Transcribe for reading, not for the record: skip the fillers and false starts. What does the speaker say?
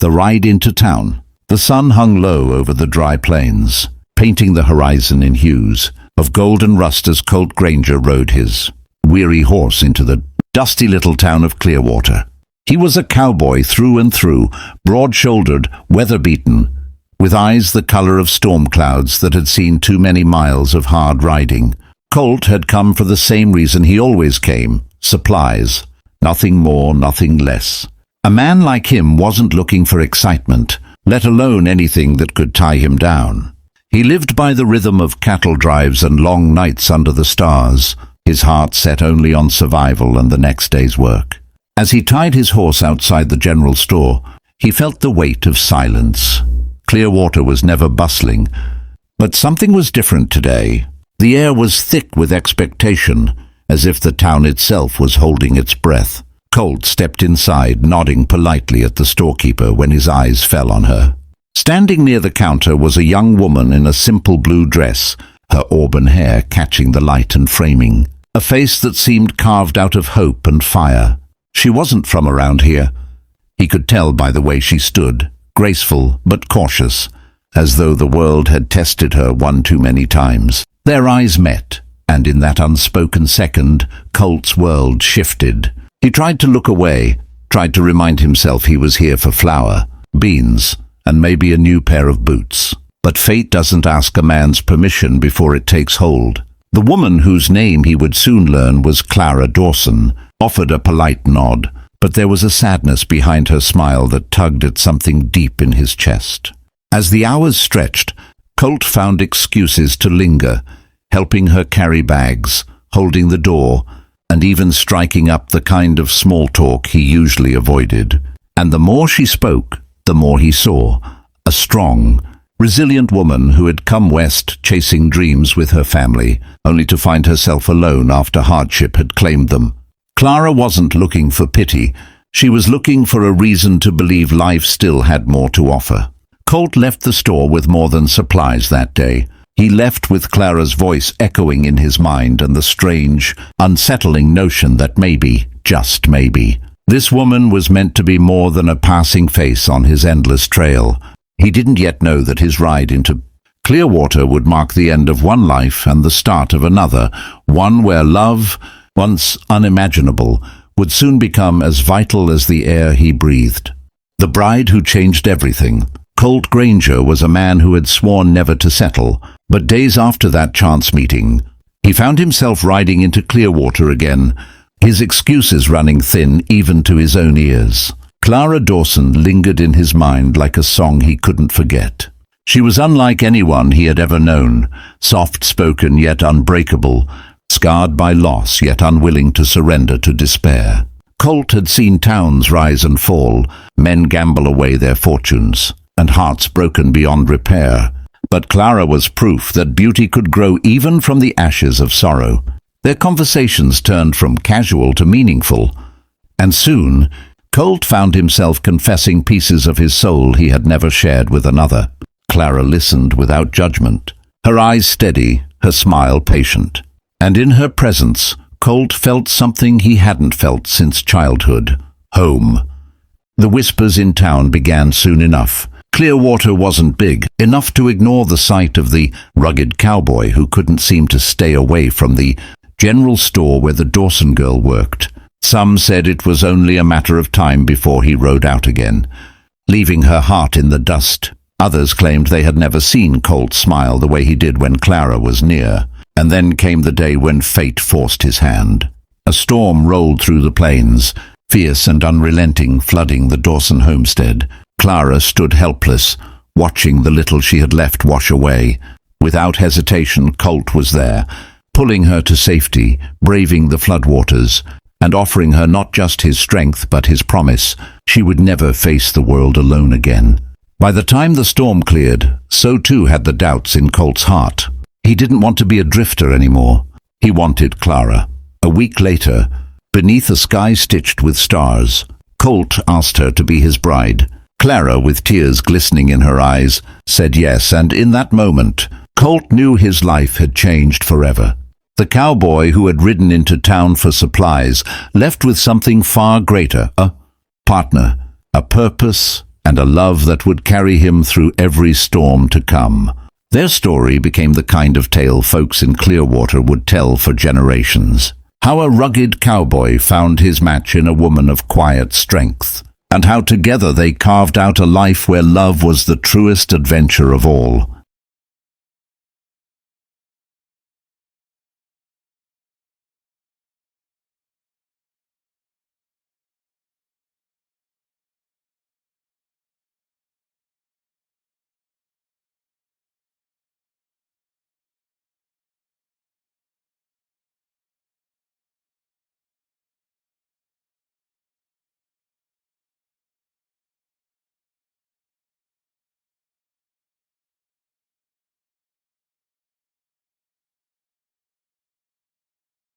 The ride into town. The sun hung low over the dry plains, painting the horizon in hues of golden rust as Colt Granger rode his weary horse into the dusty little town of Clearwater. He was a cowboy through and through, broad-shouldered, weather-beaten, with eyes the color of storm clouds that had seen too many miles of hard riding. Colt had come for the same reason he always came: supplies. Nothing more, nothing less. A man like him wasn't looking for excitement, let alone anything that could tie him down. He lived by the rhythm of cattle drives and long nights under the stars, his heart set only on survival and the next day's work. As he tied his horse outside the general store, he felt the weight of silence. Clearwater was never bustling, but something was different today. The air was thick with expectation, as if the town itself was holding its breath. Colt stepped inside, nodding politely at the storekeeper when his eyes fell on her. Standing near the counter was a young woman in a simple blue dress, her auburn hair catching the light and framing, a face that seemed carved out of hope and fire. She wasn't from around here. He could tell by the way she stood, graceful but cautious, as though the world had tested her one too many times. Their eyes met, and in that unspoken second, Colt's world shifted. He tried to look away, tried to remind himself he was here for flour, beans, and maybe a new pair of boots. But fate doesn't ask a man's permission before it takes hold. The woman, whose name he would soon learn was Clara Dawson, offered a polite nod, but there was a sadness behind her smile that tugged at something deep in his chest. As the hours stretched, Colt found excuses to linger, helping her carry bags, holding the door, and even striking up the kind of small talk he usually avoided. And the more she spoke, the more he saw. A strong, resilient woman who had come west chasing dreams with her family, only to find herself alone after hardship had claimed them. Clara wasn't looking for pity. She was looking for a reason to believe life still had more to offer. Colt left the store with more than supplies that day. He left with Clara's voice echoing in his mind and the strange, unsettling notion that maybe, just maybe, this woman was meant to be more than a passing face on his endless trail. He didn't yet know that his ride into Clearwater would mark the end of one life and the start of another, one where love, once unimaginable, would soon become as vital as the air he breathed. The bride who changed everything. Colt Granger was a man who had sworn never to settle, but days after that chance meeting, he found himself riding into Clearwater again, his excuses running thin even to his own ears. Clara Dawson lingered in his mind like a song he couldn't forget. She was unlike anyone he had ever known, soft-spoken yet unbreakable, scarred by loss yet unwilling to surrender to despair. Colt had seen towns rise and fall, men gamble away their fortunes, and hearts broken beyond repair. But Clara was proof that beauty could grow even from the ashes of sorrow. Their conversations turned from casual to meaningful, and soon Colt found himself confessing pieces of his soul he had never shared with another. Clara listened without judgment, her eyes steady, her smile patient. And in her presence, Colt felt something he hadn't felt since childhood: home. The whispers in town began soon enough. Clearwater wasn't big enough to ignore the sight of the rugged cowboy who couldn't seem to stay away from the general store where the Dawson girl worked. Some said it was only a matter of time before he rode out again, leaving her heart in the dust. Others claimed they had never seen Colt smile the way he did when Clara was near. And then came the day when fate forced his hand. A storm rolled through the plains, fierce and unrelenting, flooding the Dawson homestead. Clara stood helpless, watching the little she had left wash away. Without hesitation, Colt was there, pulling her to safety, braving the floodwaters, and offering her not just his strength but his promise she would never face the world alone again. By the time the storm cleared, so too had the doubts in Colt's heart. He didn't want to be a drifter anymore. He wanted Clara. A week later, beneath a sky stitched with stars, Colt asked her to be his bride. Clara, with tears glistening in her eyes, said yes, and in that moment, Colt knew his life had changed forever. The cowboy who had ridden into town for supplies left with something far greater: a partner, a purpose, and a love that would carry him through every storm to come. Their story became the kind of tale folks in Clearwater would tell for generations. How a rugged cowboy found his match in a woman of quiet strength, and how together they carved out a life where love was the truest adventure of all.